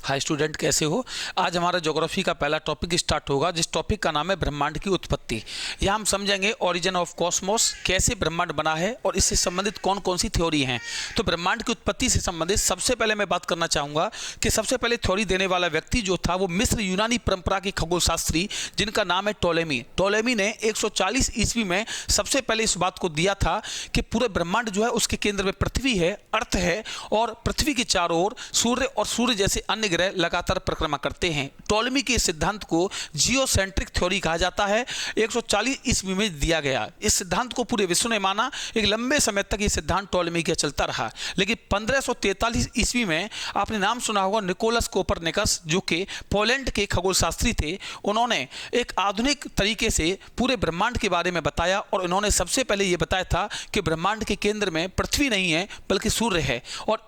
Hi student, कैसे हो। आज हमारा ज्योग्राफी का पहला टॉपिक स्टार्ट होगा, जिस टॉपिक का नाम है ब्रह्मांड की उत्पत्ति। यहाँ हम समझेंगे ओरिजिन ऑफ कॉस्मोस, कैसे ब्रह्मांड बना है और इससे संबंधित कौन कौन सी थ्योरी हैं। तो ब्रह्मांड की उत्पत्ति से संबंधित सबसे पहले मैं बात करना चाहूँगा कि सबसे पहले थ्योरी देने वाला व्यक्ति जो था वो मिस्र यूनानी परंपरा के खगोल शास्त्री जिनका नाम है टोलेमी। टोलेमी ने 140 ईस्वी में सबसे पहले इस बात को दिया था कि पूरे ब्रह्मांड जो है उसके केंद्र में पृथ्वी है, अर्थ है, और पृथ्वी के चारों ओर सूर्य और सूर्य जैसे अन्य ग्रह लगातार परिक्रमा करते हैं। टोलेमी के सिद्धांत को जियोसेंट्रिक थ्योरी कहा जाता है। 140 ईस्वी में दिया गया। इस सिद्धांत को पूरे विश्व ने माना। एक लंबे समय तक ये सिद्धांत टोलेमी का चलता रहा, लेकिन 1543 ईस्वी में आपने नाम सुना होगा निकोलस कोपरनिकस, जो कि पोलैंड के खगोल शास्त्री थे। उन्होंने एक आधुनिक तरीके से पूरे ब्रह्मांड के बारे में बताया और उन्होंने सबसे पहले ये बताया था कि ब्रह्मांड के केंद्र में पृथ्वी नहीं है बल्कि सूर्य है, और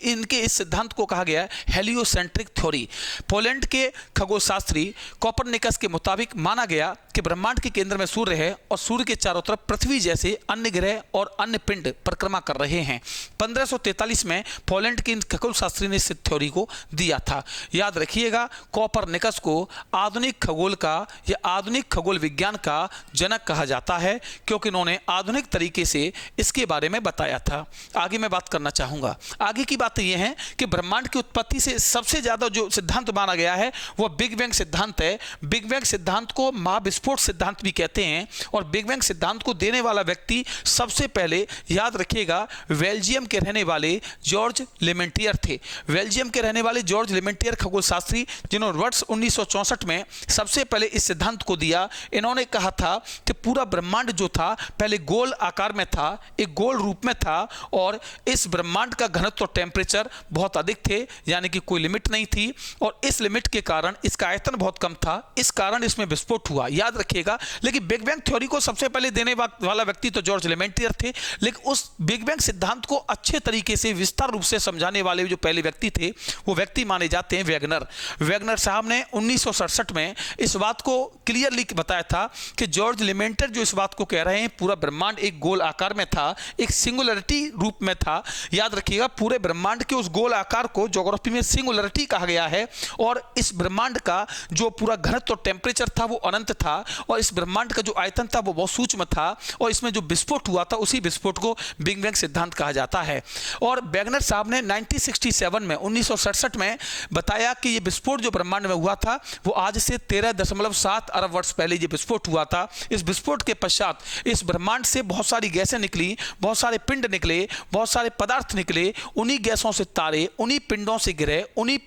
इनके इस सिद्धांत को कहा गया हेलियोसेंट्रिक थ्योरी। पोलैंड के खगोल शास्त्री कोपरनिकस के मुताबिक माना गया कि ब्रह्मांड के केंद्र में सूर्य है और सूर्य के चारों तरफ पृथ्वी जैसे अन्य ग्रह और अन्य पिंड परिक्रमा कर रहे हैं। 1543 में पोलैंड के खगोल शास्त्री ने इस थ्योरी को दिया था। याद रखिएगा, कोपरनिकस को आधुनिक खगोल का या आधुनिक खगोल विज्ञान का जनक कहा जाता है, क्योंकि इन्होंने आधुनिक तरीके से इसके बारे में बताया था। आगे मैं बात करना चाहूँगा। आगे की बात यह है कि ब्रह्मांड की उत्पत्ति से सबसे ज़्यादा जो सिद्धांत माना गया है वो बिग बैंग सिद्धांत है। बिग बैंग सिद्धांत को महाविस्फोट सिद्धांत भी कहते हैं, और बिग बैंग सिद्धांत को देने वाला व्यक्ति सबसे पहले, याद रखिएगा, बेल्जियम के रहने वाले जॉर्ज लेमेंटियर थे। बेल्जियम के रहने वाले जॉर्ज लेमेंटियर खगोल शास्त्री, जिन्होंने वर्ष 1964 में सबसे पहले इस सिद्धांत को दिया। इन्होंने कहा था कि पूरा ब्रह्मांड जो था पहले गोल आकार में था, एक गोल रूप में था, और इस ब्रह्मांड का घनत्व और टेम्परेचर बहुत अधिक थे, यानी कि कोई लिमिट नहीं थी, और इस लिमिट के कारण इसका आयतन बहुत कम था, इस कारण इसमें विस्फोट हुआ। याद रखिएगा, लेकिन बिग बैंग थ्योरी को सबसे पहले देने वाला व्यक्ति तो जॉर्ज लेमेंटियर थे, लेकिन उस बिग बैंग सिद्धांत को अच्छे तरीके से विस्तार रूप से समझाने वाले जो पहले व्यक्ति थे वो व्यक्ति माने जाते हैं वेगनर। वेगनर साहब ने 1967 में इस बात को क्लियरली बताया था कि जॉर्ज लेमेंटियर जो इस बात को कह रहे हैं पूरा ब्रह्मांड एक गोल आकार में था, एक सिंगुलरिटी रूप में था। याद रखिएगा, पूरे ब्रह्मांड के उस गोल आकार को ज्योग्राफी में सिंगुलरिटी कहा गया है, और इस ब्रह्मांड का जो पूरा घनत्व और टेम्परेचर था वो अनंत था, और इस ब्रह्मांड का जो आयतन था वो बहुत सूक्ष्म था, और इसमें जो विस्फोट हुआ था उसी विस्फोट को बिग बैंग सिद्धांत कहा जाता है। और वेगनर साहब ने 1967 में बताया कि ये विस्फोट जो ब्रह्मांड में हुआ था वो आज से 13.7 अरब वर्ष पहले ये विस्फोट हुआ था। इस विस्फोट के पश्चात इस ब्रह्मांड से बहुत सारी गैसें निकली, बहुत सारे पिंड निकले, बहुत सारे पदार्थ निकले। उन्हीं गैसों से तारे, उन्हीं पिंडों से ग्रह, उन्हीं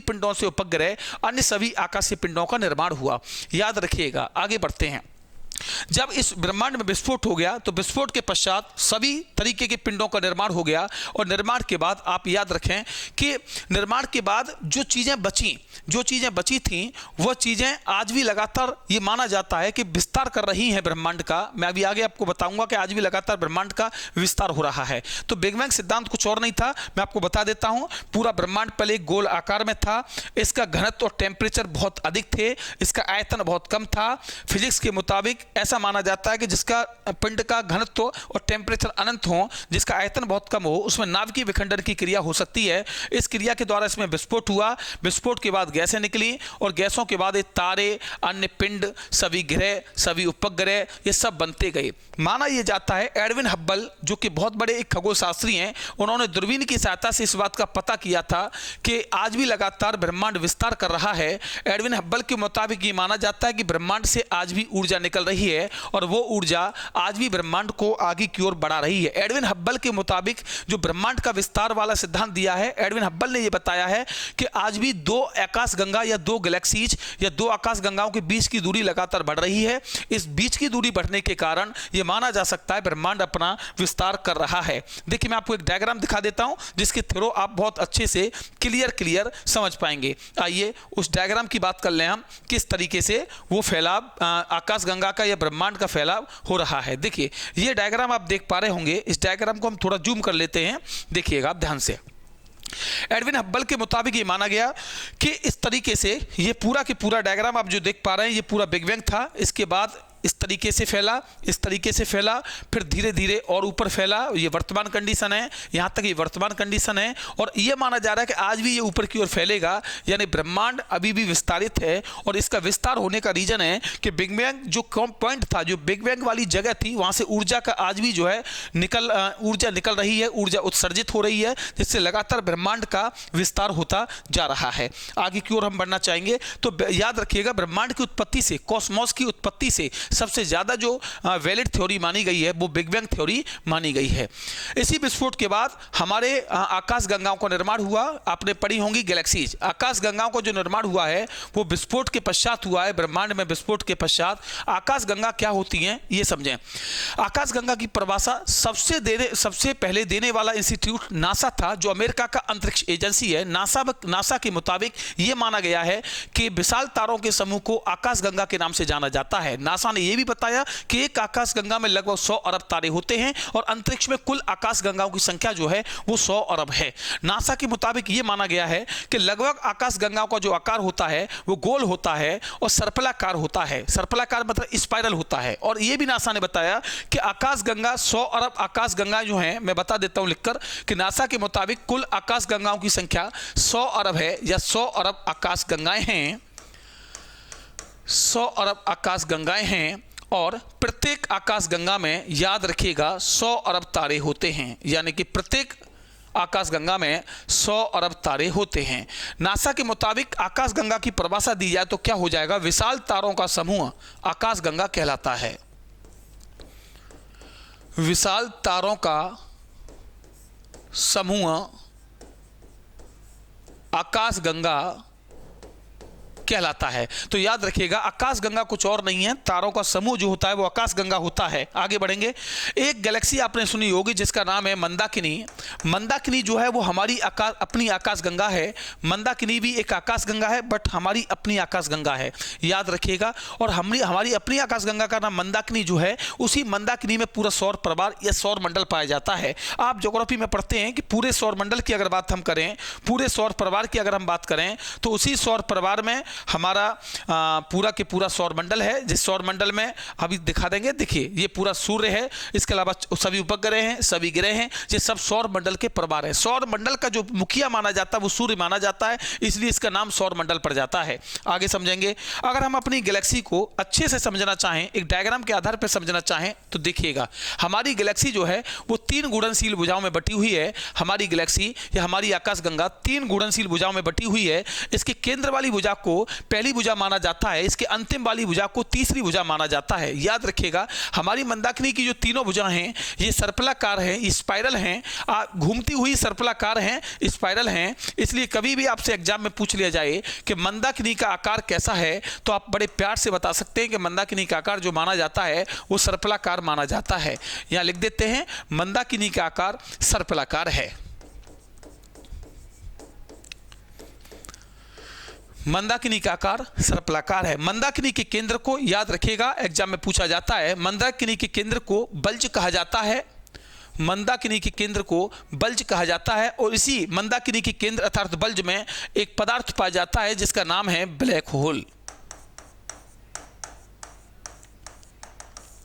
पिंडों से उपग्रह, अन्य सभी आकाशीय पिंडों का निर्माण हुआ। याद रखिएगा, आगे बढ़ते हैं। जब इस ब्रह्मांड में विस्फोट हो गया तो विस्फोट के पश्चात सभी तरीके के पिंडों का निर्माण हो गया, और निर्माण के बाद आप याद रखें कि निर्माण के बाद जो चीज़ें बची थीं वो चीज़ें आज भी लगातार ये माना जाता है कि विस्तार कर रही हैं ब्रह्मांड का। मैं अभी आगे आपको बताऊंगा कि आज भी लगातार ब्रह्मांड का विस्तार हो रहा है। तो बिग बैंग सिद्धांत कुछ और नहीं था, मैं आपको बता देता हूँ। पूरा ब्रह्मांड पहले एक गोल आकार में था, इसका घनत्व और टेम्परेचर बहुत अधिक थे, इसका आयतन बहुत कम था। फिजिक्स के मुताबिक ऐसा माना जाता है कि जिसका पिंड का घनत्व और टेम्परेचर अनंत हो, जिसका आयतन बहुत कम हो, उसमें नाभिकीय विखंडन की क्रिया हो सकती है। इस क्रिया के द्वारा इसमें विस्फोट हुआ। विस्फोट के बाद गैसें निकली, और गैसों के बाद ये तारे, अन्य पिंड, सभी ग्रह, सभी उपग्रह, ये सब बनते गए। माना यह जाता है एडविन हब्बल, जो कि बहुत बड़े एक खगोल शास्त्री हैं, उन्होंने दूरबीन की सहायता से इस बात का पता किया था कि आज भी लगातार ब्रह्मांड विस्तार कर रहा है। एडविन हब्बल के मुताबिक ये माना जाता है कि ब्रह्मांड से आज भी ऊर्जा निकल रही है, और वो ऊर्जा आज भी ब्रह्मांड को आगे की ओर बढ़ा रही है। एडविन हब्बल के मुताबिक जो ब्रह्मांड का विस्तार वाला सिद्धांत दिया है, एडविन हब्बल ने यह बताया है कि आज भी दो आकाशगंगा या दो गैलेक्सीज या दो आकाशगंगाओं के बीच की दूरी लगातार बढ़ रही है। इस बीच की दूरी बढ़ने के कारण यह माना जा सकता है ब्रह्मांड अपना विस्तार कर रहा है। देखिए, मैं आपको एक डायग्राम दिखा देता हूं जिसके थ्रू आप बहुत अच्छे से क्लियर समझ पाएंगे। आइए उस डायग्राम की बात कर लें हम, किस तरीके से वो फैलाव आकाशगंगा का या ब्रह्मांड का फैलाव हो रहा है। देखिए, ये डायग्राम आप देख पा रहे होंगे। इस डायग्राम को हम थोड़ा जूम कर लेते हैं, देखिएगा आप ध्यान से। एडविन हब्बल के मुताबिक ये माना गया कि इस तरीके से ये पूरा की पूरा डायग्राम आप जो देख पा रहे हैं ये पूरा बिग बैंग था। इसके बाद इस तरीके से फैला, इस तरीके से फैला, फिर धीरे धीरे और ऊपर फैला। ये वर्तमान कंडीशन है, यहाँ तक ये वर्तमान कंडीशन है और ये माना जा रहा है कि आज भी ये ऊपर की ओर फैलेगा, यानी ब्रह्मांड अभी भी विस्तारित है। और इसका विस्तार होने का रीजन है कि बिग बैंग जो पॉइंट था, जो बिग बैंग वाली जगह थी, वहां से ऊर्जा का आज भी जो है ऊर्जा निकल रही है, ऊर्जा उत्सर्जित हो रही है, जिससे लगातार ब्रह्मांड का विस्तार होता जा रहा है। आगे की ओर हम बढ़ना चाहेंगे तो याद रखिएगा, ब्रह्मांड की उत्पत्ति से, कॉस्मोस की उत्पत्ति से सबसे ज्यादा जो वैलिड थ्योरी मानी गई है वो बिग बैंग थ्योरी मानी गई है। इसी विस्फोट के बाद हमारे आकाश गंगाओं का निर्माण हुआ। आपने पढ़ी होंगी गैलेक्सीज। आकाश गंगाओं का जो निर्माण हुआ है वो विस्फोट के पश्चात हुआ है। ब्रह्मांड में विस्फोट के पश्चात आकाश गंगा क्या होती हैं ये समझें। आकाश गंगा की परिभाषा सबसे पहले देने वाला इंस्टीट्यूट नासा था, जो अमेरिका का अंतरिक्ष एजेंसी है। नासा के मुताबिक यह माना गया है कि विशाल तारों के समूह को आकाश गंगा के नाम से जाना जाता है। नासा ने यह भी बताया कि एक आकाश गंगा में लगभग 100 अरब तारे होते हैं और अंतरिक्ष में कुल आकाश गंगाओं की संख्या जो है वो 100 अरब है। नासा के मुताबिक यह माना गया है कि लगभग आकाश गंगाओं का जो आकार होता है वो गोल होता है और सर्पलाकार होता है। सर्पलाकार मतलब स्पाइरल होता है। और यह भी नासा ने बताया कि आकाश गंगा 100 अरब आकाश गंगा जो है, मैं बता देता हूं लिखकर कि नासा के मुताबिक कुल आकाश गंगाओं की संख्या 100 अरब है या 100 अरब आकाश गंगाएं हैं। 100 अरब आकाश गंगाएं हैं और प्रत्येक आकाश गंगा में याद रखिएगा 100 अरब तारे होते हैं, यानी कि प्रत्येक आकाश गंगा में 100 अरब तारे होते हैं। नासा के मुताबिक आकाश गंगा की परिभाषा दी जाए तो क्या हो जाएगा, विशाल तारों का समूह आकाश गंगा कहलाता है। विशाल तारों का समूह आकाश गंगा कहलाता है। तो याद रखिएगा आकाश गंगा कुछ और नहीं है, तारों का समूह जो होता है वो आकाश गंगा होता है। आगे बढ़ेंगे। एक गैलेक्सी आपने सुनी होगी जिसका नाम है मंदाकिनी। मंदाकिनी जो है वो हमारी अपनी आकाश गंगा है। मंदाकिनी भी एक आकाश गंगा है बट हमारी अपनी आकाश गंगा है, याद रखिएगा। और हमारी अपनी आकाश गंगा का नाम मंदाकिनी जो है, उसी मंदाकिनी में पूरा सौर परिवार या सौर मंडल पाया जाता है। आप ज्योग्राफी में पढ़ते हैं कि पूरे सौर मंडल की अगर बात हम करें, पूरे सौर परिवार की अगर हम बात करें तो उसी सौर परिवार में हमारा पूरा के पूरा सौर मंडल है। जिस सौर मंडल में अभी दिखा देंगे, देखिए ये पूरा सूर्य है, इसके अलावा सभी उपग्रह हैं, सभी ग्रह हैं, ये सब सौर मंडल के परिवार है। सौर मंडल का जो मुखिया माना जाता है वो सूर्य माना जाता है, इसलिए इसका नाम सौर मंडल पड़ जाता है। आगे समझेंगे। अगर हम अपनी गैलेक्सी को अच्छे से समझना चाहें, एक डायग्राम के आधार पर समझना चाहें तो देखिएगा हमारी गैलेक्सी जो है वो 3 गुणनशील भुजाओं में बटी हुई है। हमारी गैलेक्सी या हमारी आकाश गंगा 3 गुणनशील भुजाओं में बटी हुई है। इसके केंद्र वाली भुजा को पहली भुजा माना जाता है, इसके अंतिम वाली भुजा को तीसरी भुजा माना जाता है। याद रखिएगा हमारी मंदाकिनी की जो तीनों भुजा हैं ये सर्पलाकार हैं, ये स्पाइरल हैं, घूमती हुई सर्पलाकार हैं, स्पाइरल हैं। इसलिए कभी भी आपसे एग्जाम में पूछ लिया जाए कि मंदाकिनी का आकार कैसा है तो आप बड़े प्यार से बता सकते हैं कि मंदाकिनी का आकार जो माना जाता है वो सर्पलाकार माना जाता है। यहां लिख देते हैं मंदाकिनी का आकार सर्पलाकार है। मंदाकिनी का आकार सर्पलाकार है। मंदाकिनी के केंद्र को याद रखिएगा, एग्जाम में पूछा जाता है। मंदाकिनी के केंद्र को बल्ज कहा जाता है। मंदाकिनी के केंद्र को बल्ज कहा जाता है और इसी मंदाकिनी के केंद्र अर्थात बल्ज में एक पदार्थ पाया जाता है जिसका नाम है ब्लैक होल।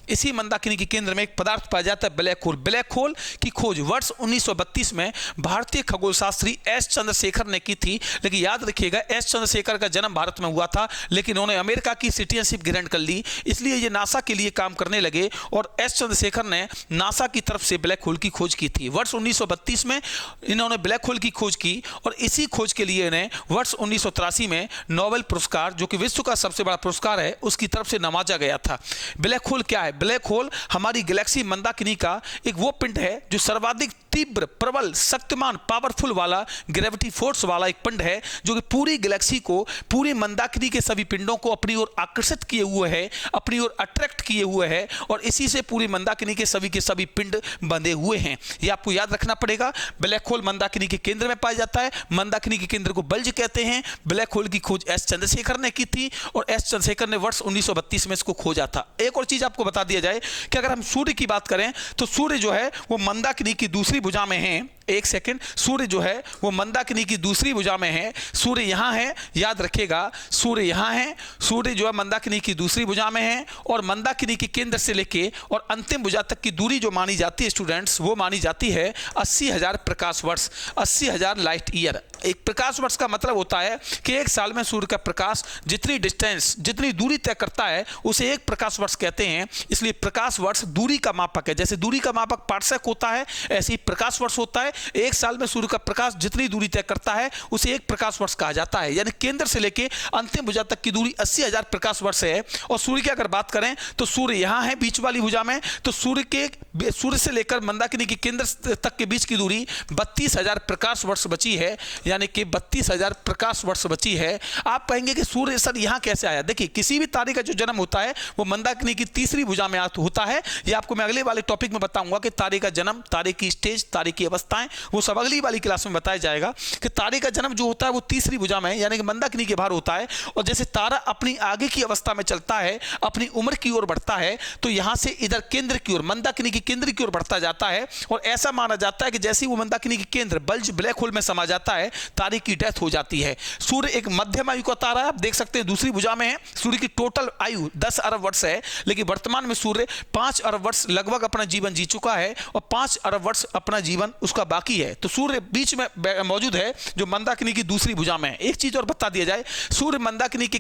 इसी मंदाकिनी के केंद्र में एक पदार्थ पाया जाता है ब्लैक होल। ब्लैक होल की खोज वर्ष 1932 में भारतीय खगोल शास्त्री एस चंद्रशेखर ने की थी। लेकिन याद रखिएगा एस चंद्रशेखर का जन्म भारत में हुआ था लेकिन उन्होंने अमेरिका की सिटीजनशिप ग्रहण कर ली, इसलिए ये नासा के लिए काम करने लगे और एस चंद्रशेखर ने नासा की तरफ से ब्लैक होल की खोज की थी। वर्ष 1932 में इन्होंने ब्लैक होल की खोज की और इसी खोज के लिए इन्हें वर्ष 1983 में नोबेल पुरस्कार, जो कि विश्व का सबसे बड़ा पुरस्कार है, उसकी तरफ से नवाजा गया था। ब्लैक होल क्या है? ब्लैक होल हमारी गैलेक्सी मंदाकिनी का एक वो पिंड है जो सर्वाधिक तीव्र, प्रबल, शक्तिमान, पावरफुल वाला ग्रेविटी फोर्स वाला एक पिंड है जो कि पूरी गैलेक्सी को, पूरी मंदाकिनी के सभी पिंडों को अपनी ओर आकर्षित किए हुए है, अपनी ओर अट्रैक्ट किए हुए है और इसी से पूरी मंदाकिनी के सभी पिंड बंधे हुए हैं। ये आपको याद रखना पड़ेगा। ब्लैक होल मंदाकिनी के केंद्र में पाया जाता है। मंदाकिनी के केंद्र को बल्ज कहते हैं। ब्लैक होल की खोज एस चंद्रशेखर ने की थी और एस चंद्रशेखर ने वर्ष 1932 में इसको खोजा था। एक और चीज आपको बता दिया जाए कि अगर हम सूर्य की बात करें तो सूर्य जो है वो मंदाकिनी की दूसरी भुजा में है। एक सेकंड, सूर्य जो है वो मंदाकिनी की दूसरी भुजा में है। सूर्य यहाँ है, याद रखिएगा, सूर्य यहाँ है, सूर्य जो है मंदाकिनी की दूसरी भुजा में है और मंदाकिनी के केंद्र से लेके और अंतिम भुजा तक की दूरी जो मानी जाती है स्टूडेंट्स, वो मानी जाती है 80,000 प्रकाश वर्ष, 80,000 लाइट ईयर। एक प्रकाश वर्ष का मतलब होता है कि एक साल में सूर्य का प्रकाश जितनी डिस्टेंस, जितनी दूरी तय करता है उसे एक प्रकाश वर्ष कहते हैं। इसलिए प्रकाश वर्ष दूरी का मापक है। जैसे दूरी का मापक पारसेक होता है, ऐसे ही प्रकाश वर्ष होता है। एक साल में सूर्य का प्रकाश जितनी दूरी तय करता है उसे एक प्रकाश वर्ष कहा जाता है। यानी केंद्र से लेकर अंतिम भुजा तक की दूरी 80,000 प्रकाश वर्ष है। और सूर्य की अगर बात करें तो सूर्य यहाँ है बीच वाली भुजा में, तो सूर्य से लेकर मंदाकिनी के केंद्र तक के बीच की दूरी 32,000 प्रकाश वर्ष बची है, यानी कि 32,000 प्रकाश वर्ष बची है। आप कहेंगे कि सूर्य सर यहाँ कैसे आया? देखिए, किसी भी तारे का जो जन्म होता है वो मंदाकिनी की तीसरी भुजा में होता है। ये आपको मैं अगले वाले टॉपिक में बताऊंगा कि तारे का जन्म, तारे की स्टेज, तारे की अवस्थाएं, वो सब अगली वाली क्लास में बताया जाएगा कि तारे का जन्म जो होता है वो तीसरी भुजा में, यानी कि मंदाकिनी के बाहर होता है। और जैसे तारा अपनी आगे की अवस्था में चलता है, अपनी उम्र की ओर बढ़ता है, तो यहां से इधर केंद्र की ओर, मंदाकिनी की केंद्र की ओर बढ़ता जाता है। और ऐसा माना जाता है कि जैसे वो मंदाकिनी के केंद्र बल्ज ब्लैक होल में समा जाता है, तारे की डेथ हो जाती है। सूर्य एक मध्यम आयु का तारा है, आप देख सकते हैं दूसरी भुजा में है। सूर्य की टोटल आयु 10 अरब वर्ष है, लेकिन वर्तमान में सूर्य 5 अरब वर्ष लगभग अपना जीवन जी चुका है और 5 अरब वर्ष अपना जीवन उसका बाकी है। तो सूर्य बीच में मौजूद है जो मंदाकिनी की दूसरी भुजा में है। एक चीज और बता दिया जाए, सूर्य मंदाकिनी के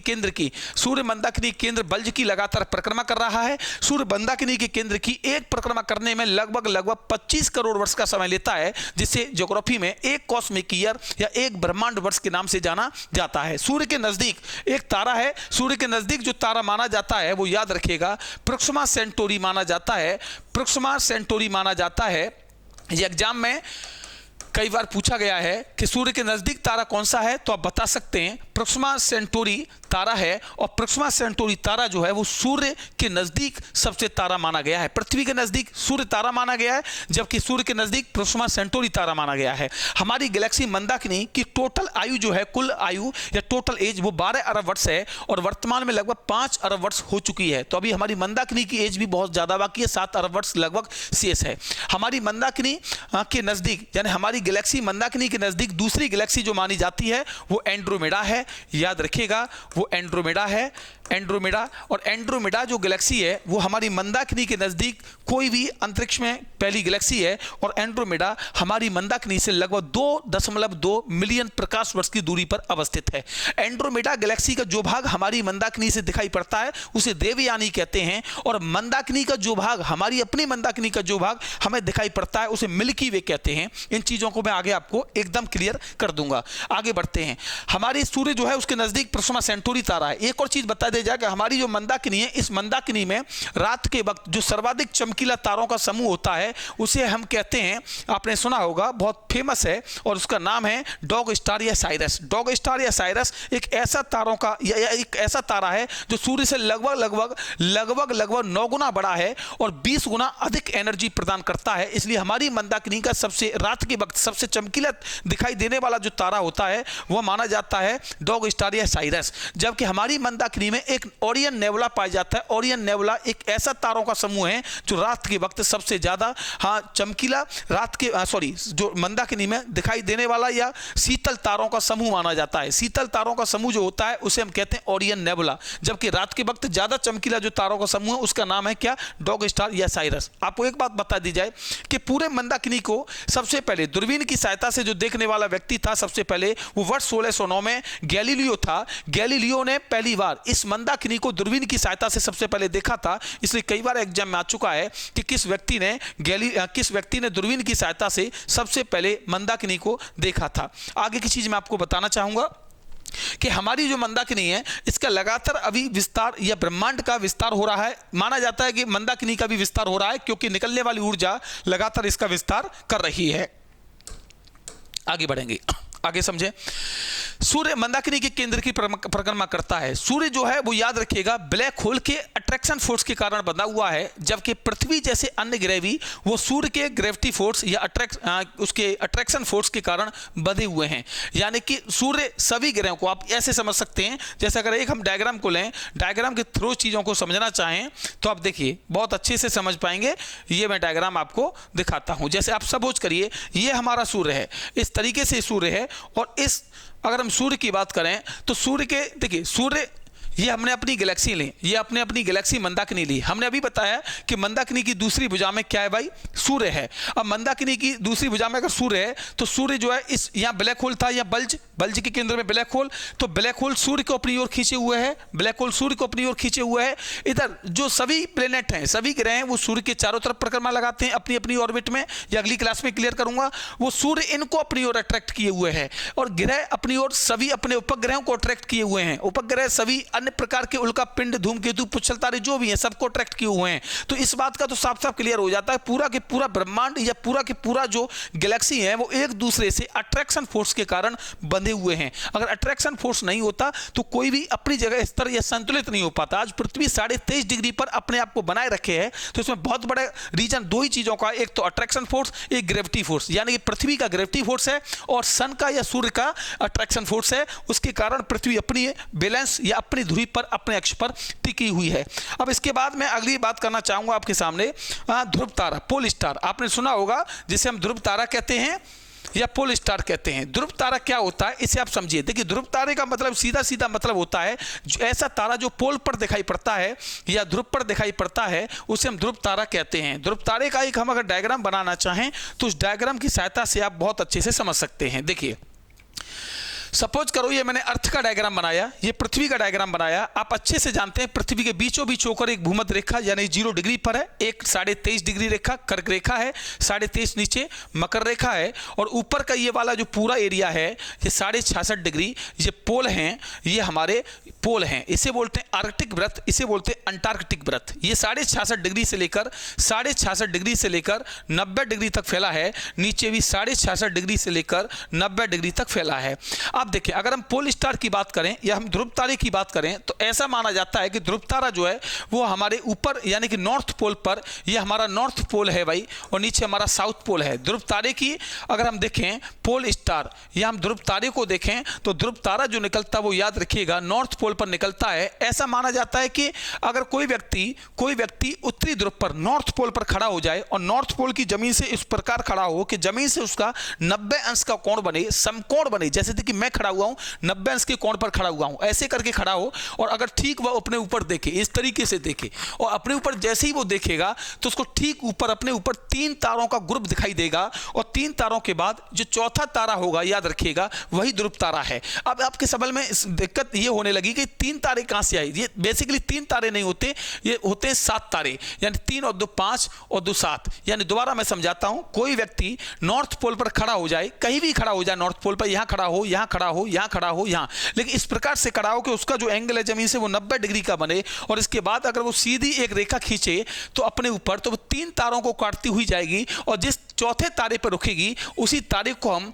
केंद्र बल्ज की लगातार परिक्रमा कर रहा है। सूर्य मंदाकिनी के केंद्र की एक परिक्रमा करने में लगभग 25 करोड़ वर्ष का समय लेता है, जिसे ज्योग्राफी में एक कॉस्मिक ईयर या एक ब्रह्मांड वर्ष के नाम से जाना जाता है। सूर्य के नजदीक एक तारा है, सूर्य के नजदीक जो तारा माना जाता है वो याद रखिएगा प्रोक्सिमा सेंटोरी माना जाता है। प्रोक्सिमा सेंटोरी माना जाता है। ये एग्जाम में कई बार पूछा गया है कि सूर्य के नजदीक तारा कौन सा है, तो आप बता सकते हैं प्रोक्सिमा सेंटोरी तारा है। और प्रोक्सिमा सेंटोरी तारा जो है वो सूर्य के नजदीक सबसे तारा माना गया है। पृथ्वी के नजदीक सूर्य तारा माना गया है, जबकि सूर्य के नजदीक प्रोक्सिमा सेंटोरी तारा माना गया है। हमारी गैलेक्सी मंदाकिनी की टोटल आयु जो है, कुल आयु या टोटल एज, वो 12 अरब वर्ष है और वर्तमान में लगभग 5 अरब वर्ष हो चुकी है। तो अभी हमारी मंदाकिनी की एज भी बहुत ज्यादा बाकी है, 7 अरब वर्ष लगभग शेष है। हमारी मंदाकिनी के नजदीक, यानी हमारी गैलेक्सी मंदाकिनी के नजदीक दूसरी गैलेक्सी जो मानी जाती है वो एंड्रोमेडा है। याद रखिएगा, वो एंड्रोमेडा है, एंड्रोमेडा। और एंड्रोमेडा जो गैलेक्सी है वो हमारी मंदाकिनी के नजदीक कोई भी अंतरिक्ष में पहली गैलेक्सी है। और एंड्रोमेडा हमारी मंदाकिनी से लगभग 2.2 मिलियन प्रकाश वर्ष की दूरी पर अवस्थित है। एंड्रोमेडा गैलेक्सी का जो भाग हमारी मंदाकिनी से दिखाई पड़ता है उसे देवयानी कहते हैं, और मंदाकिनी का जो भाग, हमारी अपनी मंदाकिनी का जो भाग हमें दिखाई पड़ता है उसे मिल्की वे कहते हैं। इन चीजों को मैं आगे आपको एकदम क्लियर कर दूंगा। आगे बढ़ते हैं। हमारी सूर्य जो है उसके नजदीक प्रोक्सिमा सेंटोरी तारा है। एक और चीज बता दे जाए कि हमारी जो मंदाकिनी है, इस मंदाकिनी में रात के वक्त जो सर्वाधिक चमकीला तारों का समूह होता है उसे हम कहते हैं, आपने सुना होगा, बहुत फेमस है, और उसका नाम है डॉग स्टार या साइरस। डॉग स्टार या साइरस एक ऐसा तारों का या एक ऐसा तारा है जो सूर्य से लगभग 9 गुना बड़ा है और 20 गुना अधिक एनर्जी प्रदान करता है। इसलिए हमारी मंदाकिनी का सबसे रात के वक्त सबसे चमकीला दिखाई देने वाला जो तारा होता है वह माना जाता है डॉग स्टार या साइरस। जबकि हमारी मंदाकिनी में एक ओरियन नेबुला पाया जाता है। ओरियन नेबुला एक ऐसा तारों का समूह है जो रात के वक्त सबसे ज्यादा चमकीला जो मंदाकिनी में दिखाई देने वाला या शीतल तारों का समूह माना जाता है। शीतल तारों का समूह जो होता है उसे हम कहते हैं ओरियन नेबुला। जबकि रात के वक्त ज्यादा चमकीला जो तारों का समूह है उसका नाम है क्या? डॉग स्टार या साइरस। आपको एक बात बता दी जाए कि पूरे मंदाकिनी को सबसे पहले दूरबीन की सहायता से जो देखने वाला व्यक्ति था सबसे पहले वो वर्ष 1609 में गैलीलियो था। गैलीलियो ने पहली बार इस मंदाकिनी को दूरबीन की सहायता से सबसे पहले देखा था। इसलिए कई बार एग्जाम में आ चुका है कि किस व्यक्ति ने दूरबीन की सहायता से सबसे पहले मंदाकिनी को देखा था। आगे की चीज मैं आपको बताना चाहूंगा कि हमारी जो मंदाकिनी है इसका लगातार अभी विस्तार या ब्रह्मांड का विस्तार हो रहा है। माना जाता है कि मंदाकिनी का भी विस्तार हो रहा है क्योंकि निकलने वाली ऊर्जा लगातार इसका विस्तार कर रही है। आगे बढ़ेंगे। आगे समझे। सूर्य मंदाकिनी के केंद्र की परिक्रमा करता है। सूर्य जो है वो याद रखिएगा ब्लैक होल के अट्रैक्शन फोर्स के कारण बना हुआ है, जबकि पृथ्वी जैसे अन्य ग्रह भी वो सूर्य के ग्रेविटी फोर्स या उसके अट्रैक्शन फोर्स के कारण बंधे हुए हैं। यानी कि सूर्य सभी ग्रहों को आप ऐसे समझ सकते हैं, जैसे अगर एक हम डायग्राम को लें, डायग्राम के थ्रू चीज़ों को समझना चाहें तो आप देखिए बहुत अच्छे से समझ पाएंगे। ये मैं डायग्राम आपको दिखाता हूं। जैसे आप सपोज करिए ये हमारा सूर्य है, इस तरीके से सूर्य है, और इस अगर हम सूर्य की बात करें तो सूर्य के देखिए सूर्य ये हमने अपनी गैलेक्सी ली, ये अपनी गैलेक्सी मंदाकिनी ली। हमने अभी बताया कि मंदाकिनी की दूसरी भुजा में क्या है भाई, सूर्य है। अब मंदाकिनी की दूसरी भुजा में अगर सूर्य है तो सूर्य जो है इस यहाँ ब्लैक होल था या बल्ज के केंद्र में ब्लैक होल, तो ब्लैक होल सूर्य को अपनी ओर खींचे हुए है, ब्लैक होल सूर्य को अपनी ओर खींचे हुए है। इधर जो सभी प्लेनेट हैं, सभी ग्रह हैं, वो सूर्य के चारों तरफ परिक्रमा लगाते हैं अपनी अपनी ऑर्बिट में। ये अगली क्लास में क्लियर करूंगा। वो सूर्य इनको अपनी ओर अट्रैक्ट किए हुए है, और ग्रह अपनी ओर सभी अपने उपग्रहों को अट्रैक्ट किए हुए हैं। उपग्रह सभी अन्य प्रकार के उल्का पिंड, धूमकेतु, पुच्छल तारे जो भी हैं सबको अट्रैक्ट किए हुए हैं। तो इस बात का तो साफ साफ क्लियर हो जाता है पूरा के पूरा ब्रह्मांड या पूरा के पूरा जो गैलेक्सी है वो एक दूसरे से अट्रैक्शन फोर्स के कारण बंधे हुए हैं। अगर अट्रैक्शन फोर्स नहीं होता तो कोई भी अपनी जगह स्तर या संतुलित नहीं हो पाता। आज पृथ्वी 23.5 डिग्री पर अपने आप को बनाए रखे है, तो इसमें बहुत बड़ा रीजन दो ही चीजों का, एक तो अट्रैक्शन फोर्स, एक ग्रेविटी फोर्स। यानी कि पृथ्वी का ग्रेविटी फोर्स है और सन का या सूर्य का अट्रैक्शन फोर्स है। उसके कारण पृथ्वी अपनी बैलेंस या अपनी धुरी पर अपने अक्ष पर टिकी हुई है। अब इसके बाद मैं अगली बात करना चाहूंगा आपके सामने ध्रुव तारा, पोल स्टार। आपने सुना होगा जिसे हम ध्रुव तारा कहते हैं या पोल स्टार कहते हैं। ध्रुव तारा क्या होता है इसे आप समझिए। देखिए ध्रुव तारे का मतलब सीधा सीधा मतलब होता है ऐसा तारा जो पोल पर दिखाई पड़ता है या ध्रुव पर दिखाई पड़ता है, उसे हम ध्रुव तारा कहते हैं। ध्रुव तारे का एक हम अगर डायग्राम बनाना चाहें तो उस डायग्राम की सहायता से आप बहुत अच्छे से समझ सकते हैं। देखिए सपोज करो ये मैंने अर्थ का डायग्राम बनाया, ये पृथ्वी का डायग्राम बनाया। आप अच्छे से जानते हैं पृथ्वी के बीचों बीच होकर एक भूमध्य रेखा यानी 0 डिग्री पर है, एक 23.5 डिग्री रेखा कर्क रेखा है, 23.5 नीचे मकर रेखा है, और ऊपर का ये वाला जो पूरा एरिया है ये 66.5 डिग्री, ये पोल हैं, ये हमारे पोल हैं। इसे बोलते हैं आर्कटिक वृत्त, इसे बोलते हैं अंटार्कटिक वृत्त। ये 66.5 डिग्री से लेकर 66.5 डिग्री से लेकर 90 डिग्री तक फैला है। नीचे भी 66.5 डिग्री से लेकर 90 डिग्री तक फैला है। आप देखिए अगर हम पोल स्टार की बात करें या हम ध्रुव तारे की बात करें तो ऐसा माना जाता है कि ध्रुव तारा जो है वो हमारे ऊपर यानी कि नॉर्थ पोल पर, ये हमारा नॉर्थ पोल है भाई, और नीचे हमारा साउथ पोल है। ध्रुव तारे की अगर हम देखें पोल स्टार या हम ध्रुव तारे को देखें तो ध्रुव तारा जो निकलता है वो याद रखिएगा नॉर्थ पोल पर निकलता है। ऐसा माना जाता है कि अगर कोई व्यक्ति उत्तरी ध्रुव पर नॉर्थ पोल पर खड़ा हो जाए और नॉर्थ पोल की जमीन से इस प्रकार खड़ा हो कि जमीन से उसका 90 अंश का कोण बने, समकोण बने, जैसे कि मैं खड़ा हुआ हूं 90 अंश के कोण पर खड़ा हुआ हूं, ऐसे करके खड़ा हो, और अगर ठीक वह अपने ऊपर देखे, इस तरीके से देखे, और अपने ऊपर जैसे ही वो देखेगा तो उसको ठीक ऊपर अपने ऊपर 3 तारों का ग्रुप दिखाई देगा, और 3 तारों के बाद जो चौथा तारा होगा याद रखिएगा वही ध्रुव तारा है। अब आपके सवाल में दिक्कत ये होने लगी कि 3 तारे कहां से आए। ये बेसिकली 3 तारे नहीं होते, ये होते हैं 7 तारे, यानी 3 और 2 5 और 2 7। यानी दोबारा मैं समझाता हूं, कोई व्यक्ति नॉर्थ पोल पर खड़ा हो जाए, कहीं भी खड़ा हो जाए नॉर्थ पोल पर, यहां खड़ा हो, यहां खड़ा हो, यहां खड़ा हो, यहां, लेकिन इस प्रकार से खड़ा हो कि उसका जो एंगल है जमीन से वो 90 डिग्री का बने, और इसके बाद अगर वो सीधी एक रेखा खींचे तो अपने ऊपर, तो वो 3 तारों को काटती हुई जाएगी, और जिस चौथे तारे पर रुकेगी उसी तारे को हम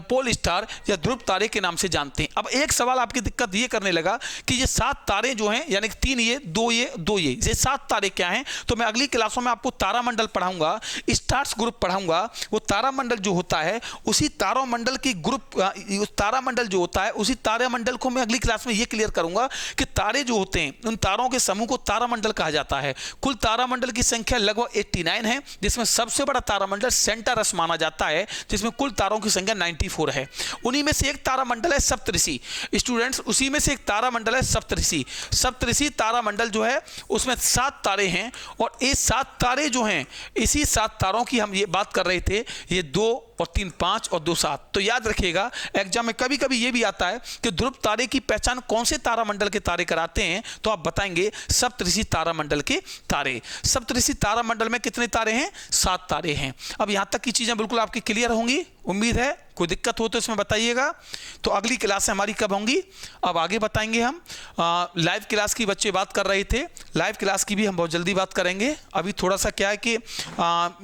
पोल स्टार या ध्रुव तारे के नाम से जानते हैं। अब एक सवाल आपकी दिक्कत ये करने लगा कि ये 7 तारे जो हैं, यानी 3 ये 2 ये 2 ये 7 तारे क्या हैं। तो मैं अगली क्लासों में आपको तारामंडल पढ़ाऊंगा, स्टार्स ग्रुप पढ़ाऊंगा। वो तारामंडल जो होता है उसी तारामंडल की ग्रुप, तारामंडल जो होता है उसी तारामंडल को मैं अगली क्लास में ये क्लियर करूंगा कि तारे जो होते हैं उन तारों के समूह को तारामंडल कहा जाता है। कुल तारामंडल की संख्या लगभग 89 है, जिसमें सबसे बड़ा तारामंडल सेंटारस माना जाता है, जिसमें कुल तारों की संख्या 94 है। उन्हीं में से एक तारामंडल है सप्तऋषि। स्टूडेंट्स, उसी में से एक तारामंडल है सप्तऋषि। सप्तऋषि तारामंडल जो है उसमें 7 तारे हैं, और ये 7 तारे जो हैं, इसी 7 तारों की हम ये बात कर रहे थे, ये 2 और 3 5 और 2 7। तो याद रखिएगा एग्जाम में कभी कभी ये भी आता है कि ध्रुव तारे की पहचान कौन से तारामंडल के तारे कराते हैं, तो आप बताएंगे सप्तऋषि तारामंडल के तारे। सप्तऋषि तारामंडल में कितने तारे हैं? 7 तारे हैं। अब यहां तक की चीजें बिल्कुल आपकी क्लियर होंगी, उम्मीद है कोई दिक्कत हो तो इसमें बताइएगा। तो अगली क्लास हमारी कब होंगी अब आगे बताएंगे हम। लाइव क्लास की बच्चे बात कर रहे थे, लाइव क्लास की भी हम बहुत जल्दी बात करेंगे। अभी थोड़ा सा क्या है कि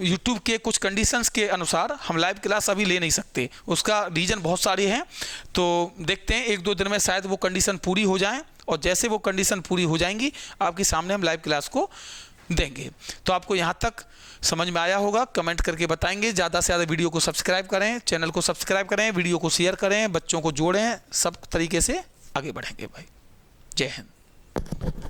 यूट्यूब के कुछ कंडीशंस के अनुसार हम लाइव क्लास अभी ले नहीं सकते, उसका रीज़न बहुत सारे हैं। तो देखते हैं 1-2 दिन में शायद वो कंडीशन पूरी हो जाए, और जैसे वो कंडीशन पूरी हो जाएंगी आपके सामने हम लाइव क्लास को देंगे। तो आपको यहाँ तक समझ में आया होगा, कमेंट करके बताएंगे। ज़्यादा से ज़्यादा वीडियो को सब्सक्राइब करें, चैनल को सब्सक्राइब करें, वीडियो को शेयर करें, बच्चों को जोड़ें, सब तरीके से आगे बढ़ेंगे भाई। जय हिंद।